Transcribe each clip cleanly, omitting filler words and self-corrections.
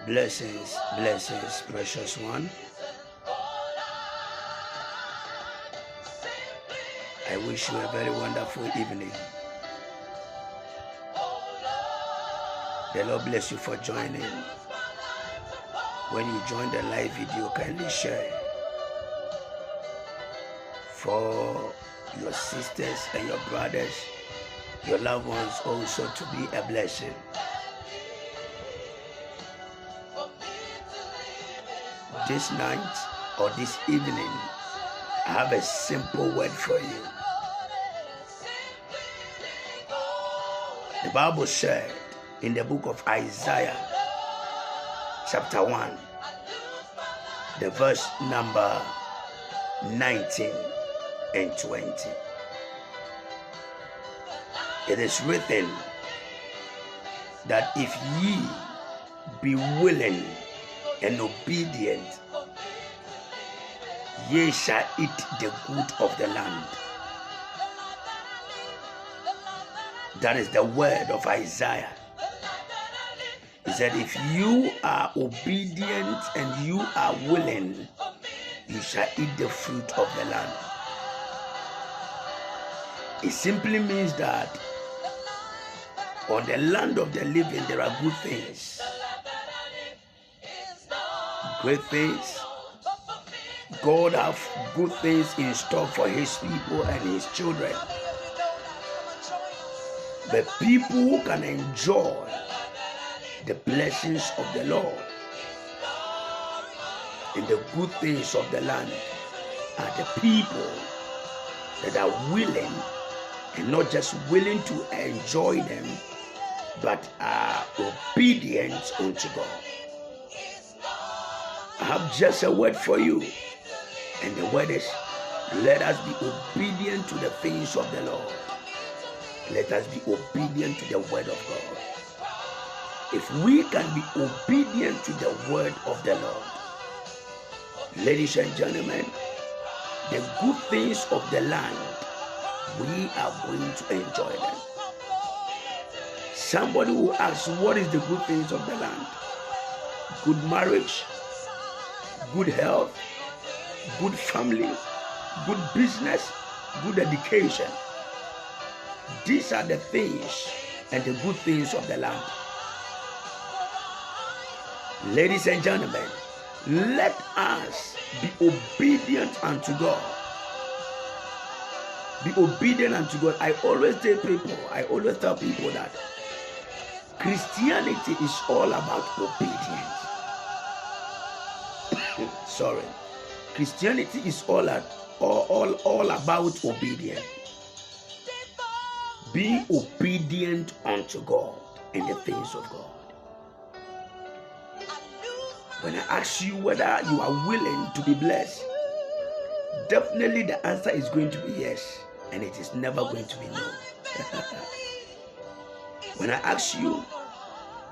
Blessings, blessings, precious one. I wish you a very wonderful evening. The Lord bless you for joining. When you join the live video, kindly share for your sisters and your brothers, your loved ones also to be a blessing. This night or this evening, I have a simple word for you. The Bible said in the book of Isaiah, chapter 1, the verse number 19 and 20. It is written that if ye be willing and obedient, ye shall eat the good of the land. That is the word of Isaiah. He said, if you are obedient and you are willing, you shall eat the fruit of the land. It simply means that on the land of the living there are good things, great things. God have good things in store for his people and his children. But people who can enjoy the blessings of the Lord and the good things of the land are the people that are willing, and not just willing to enjoy them, but are obedient unto God. I have just a word for you, and the word is, let us be obedient to the things of the Lord. Let us be obedient to the word of God. If we can be obedient to the word of the Lord, ladies and gentlemen, the good things of the land, we are going to enjoy them. Somebody will ask, what is the good things of the land? Good marriage, good health, good family, good business, good education. These are the things and the good things of the land. Ladies and gentlemen, let us be obedient unto God. Be obedient unto God. I always tell people that Christianity is all about obedience. Sorry. Christianity is all about obedience. Be obedient unto God and the things of God. When I ask you whether you are willing to be blessed, definitely the answer is going to be yes, and it is never going to be no. When I ask you,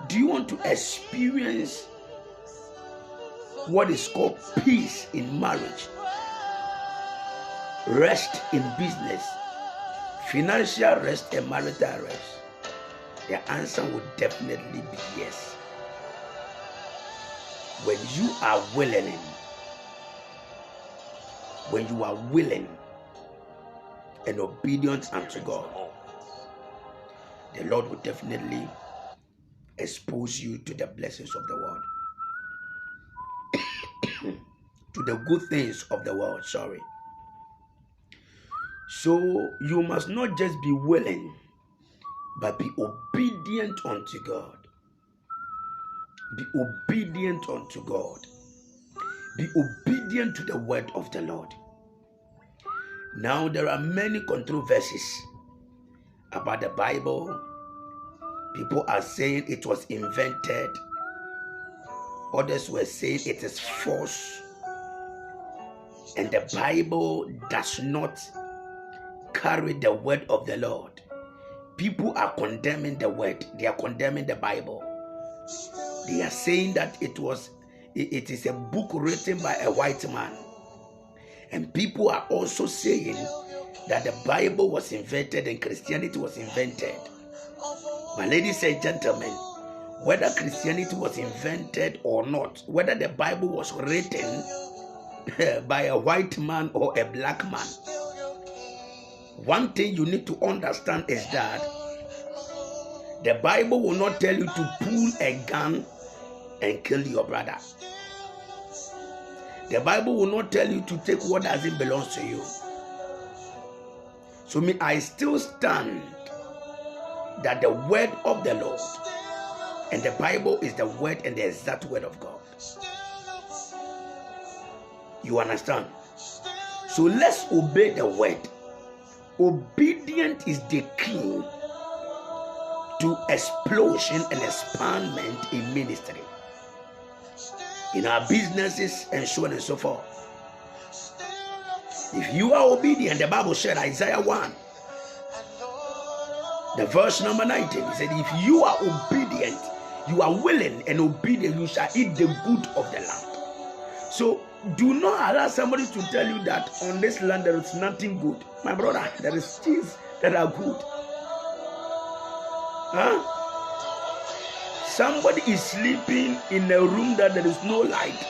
do you want to experience what is called peace in marriage, rest in business, financial rest and marital rest? The answer would definitely be yes. When you are willing and obedient unto God, the Lord will definitely expose you to the blessings of the world. To the good things of the world, sorry. So you must not just be willing, but be obedient unto God. Be obedient unto God. Be obedient to the word of the Lord. Now there are many controversies about the Bible. People are saying it was invented. Others were saying it is false. and the Bible does not carry the word of the Lord, people are condemning the word. They are condemning the Bible. They are saying that it is a book written by a white man. And people are also saying that the Bible was invented and Christianity was invented. But ladies and gentlemen, whether Christianity was invented or not, whether the Bible was written by a white man or a black man, one thing you need to understand is that the Bible will not tell you to pull a gun and kill your brother. The Bible will not tell you to take what doesn't belong to you. So I still stand that the word of the Lord and the Bible is the word and the exact word of God. You understand? So let's obey the word. Obedience is the key to explosion and expandment in ministry, in our businesses, and so on and so forth. If you are obedient, the Bible said, Isaiah 1, the verse number 19, he said, if you are obedient, you are willing and obedient, you shall eat the good of the land. So do not allow somebody to tell you that on this land there is nothing good. My brother, there is things that are good. Huh? Somebody is sleeping in a room that there is no light.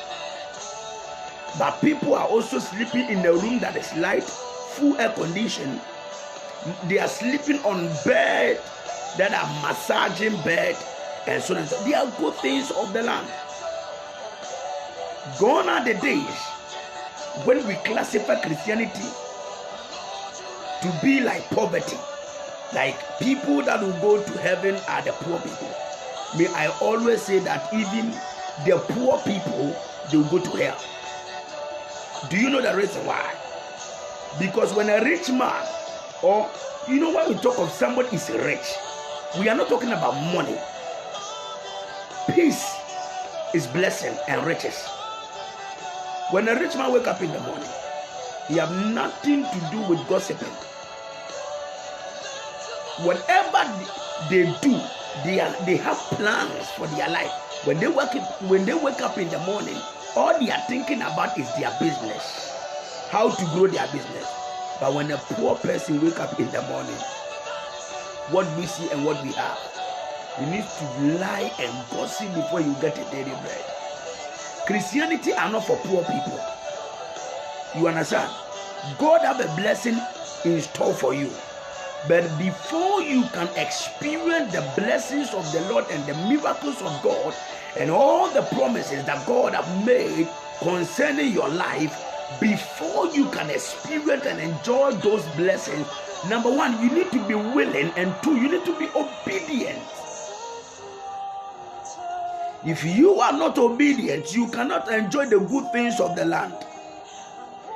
But people are also sleeping in a room that is light, full air condition. They are sleeping on bed that are massaging bed and so on. They are good things of the land. Gone are the days when we classify Christianity to be like poverty. Like people that will go to heaven are the poor people. May I always say that even the poor people, they will go to hell. Do you know the reason why? Because when a rich man, or you know, when we talk of somebody is rich, we are not talking about money. Peace is blessing and riches. When a rich man wake up in the morning, he have nothing to do with gossiping. Whatever they do, they have plans for their life. When they wake up in the morning, all they are thinking about is their business, how to grow their business. But when a poor person wake up in the morning, what we see and what we have, you need to lie and gossip before you get a daily bread. Christianity are not for poor people. You understand? God have a blessing in store for you. But before you can experience the blessings of the Lord and the miracles of God and all the promises that God have made concerning your life, before you can experience and enjoy those blessings, number one, you need to be willing, and two, you need to be obedient. If you are not obedient, you cannot enjoy the good things of the land.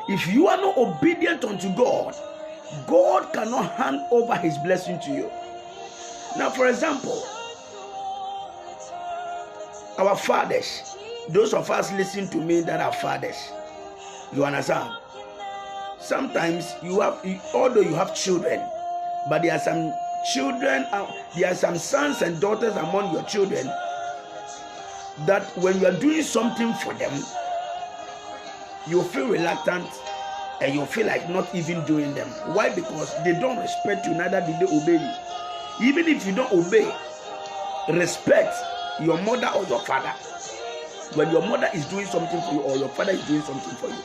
If you are not obedient unto God, God cannot hand over his blessing to you. Now, for example, our fathers, those of us listening to me that are fathers, you understand? Sometimes you have, although you have children, but there are some children, there are some sons and daughters among your children that when you are doing something for them, you feel reluctant and you feel like not even doing them. Why? Because they don't respect you, neither do they obey you. Even if you don't obey, respect your mother or your father. When your mother is doing something for you or your father is doing something for you,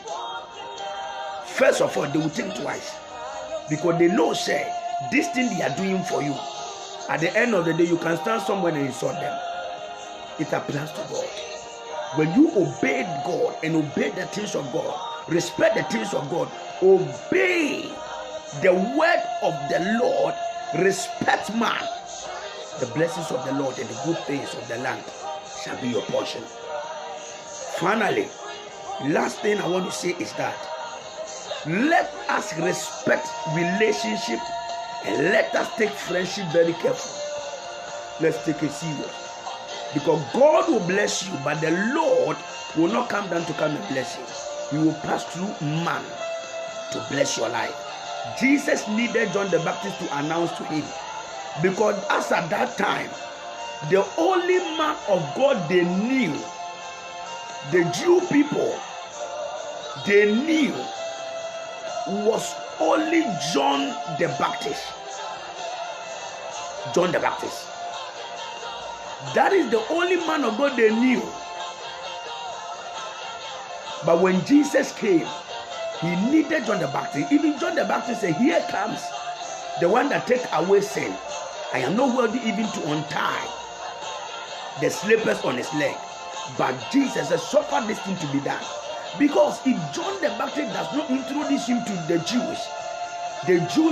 first of all, they will think twice, because they know, say, this thing they are doing for you, at the end of the day, you can stand somewhere and insult them. It applies to God. When you obey God and obey the things of God, respect the things of God, obey the word of the Lord, respect man, the blessings of the Lord and the good things of the land shall be your portion. Finally, last thing I want to say is that let us respect relationship and let us take friendship very careful. Let's take it serious. Because God will bless you, but the Lord will not come down to come and bless you. He will pass through man to bless your life. Jesus needed John the Baptist to announce to him, because as at that time, the only man of God they knew, the Jew people, they knew was only John the Baptist. John the Baptist. That is the only man of God they knew. But when Jesus came, he needed John the Baptist. Even John the Baptist said, "Here comes the one that takes away sin. I am not worthy even to untie the slippers on his leg." But Jesus said, "Suffer this thing to be done." Because if John the Baptist does not introduce him to the Jews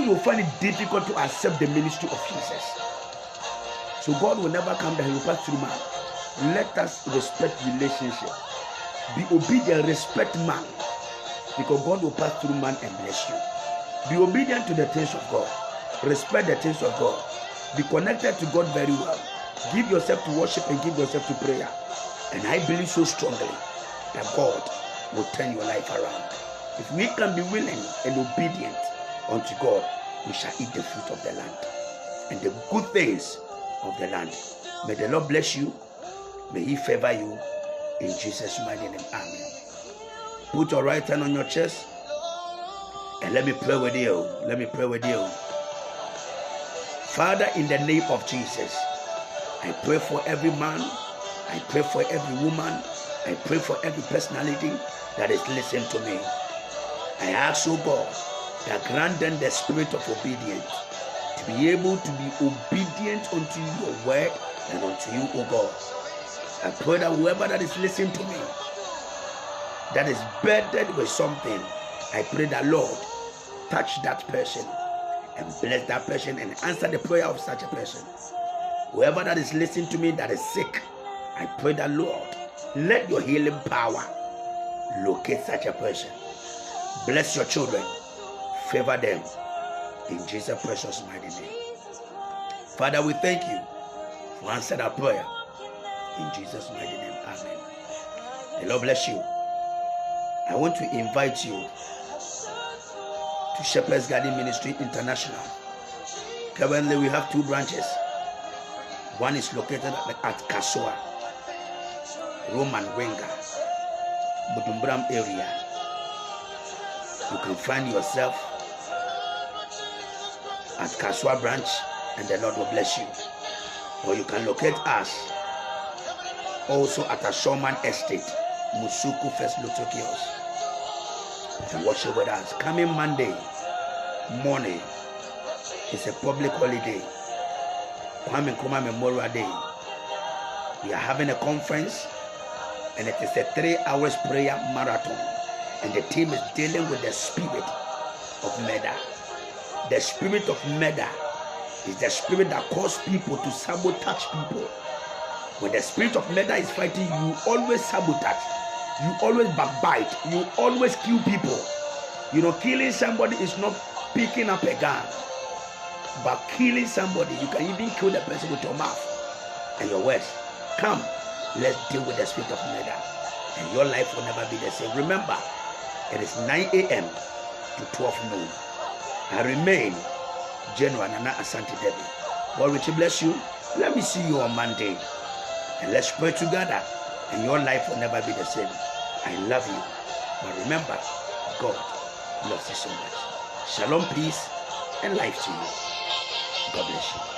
will find it difficult to accept the ministry of Jesus. So God will never come down, he will pass through man. Let us respect relationship. Be obedient, respect man. Because God will pass through man and bless you. Be obedient to the things of God. Respect the things of God. Be connected to God very well. Give yourself to worship and give yourself to prayer. And I believe so strongly that God will turn your life around. If we can be willing and obedient unto God, we shall eat the fruit of the land and the good things of the land. May the Lord bless you. May he favor you. In Jesus' mighty name, amen. Put your right hand on your chest and let me pray with you. Let me pray with you. Father, in the name of Jesus, I pray for every man. I pray for every woman. I pray for every personality that is listening to me. I ask, oh God, that grant them the spirit of obedience, to be able to be obedient unto your word and unto you, oh God. I pray that whoever that is listening to me, that is burdened with something, I pray that, Lord, touch that person and bless that person and answer the prayer of such a person. Whoever that is listening to me that is sick, I pray that, Lord, let your healing power locate such a person. Bless your children. Favor them. In Jesus' precious mighty name. Father, we thank you for answering our prayer. In Jesus' mighty name. Amen. The Lord bless you. I want to invite you to Shepherd's Garden Ministry International. Currently, we have 2 branches. One is located at Kasua, Roman Wenga, Budumbram area. You can find yourself at Kasua branch and the Lord will bless you. Or you can locate us also at Ashoman Estate, Musuku First Lutokios, and worship with us. Coming Monday morning is a public holiday, Kwame Nkrumah Memorial Day. We are having a conference and it is a 3 hours prayer marathon, and the team is dealing with the spirit of murder. The spirit of murder is the spirit that causes people to sabotage people. When the spirit of murder is fighting, you always sabotage, you always backbite, you always kill people. You know, killing somebody is not picking up a gun, but killing somebody, you can even kill the person with your mouth and your words. Come, let's deal with the spirit of murder, and your life will never be the same. Remember, it is 9 a.m. to 12 noon. I remain General Nana Asante Debbie. God richly bless you. Let me see you on Monday, and let's pray together, and your life will never be the same. I love you, but remember, God loves you so much. Shalom, peace, and life to you. God bless you.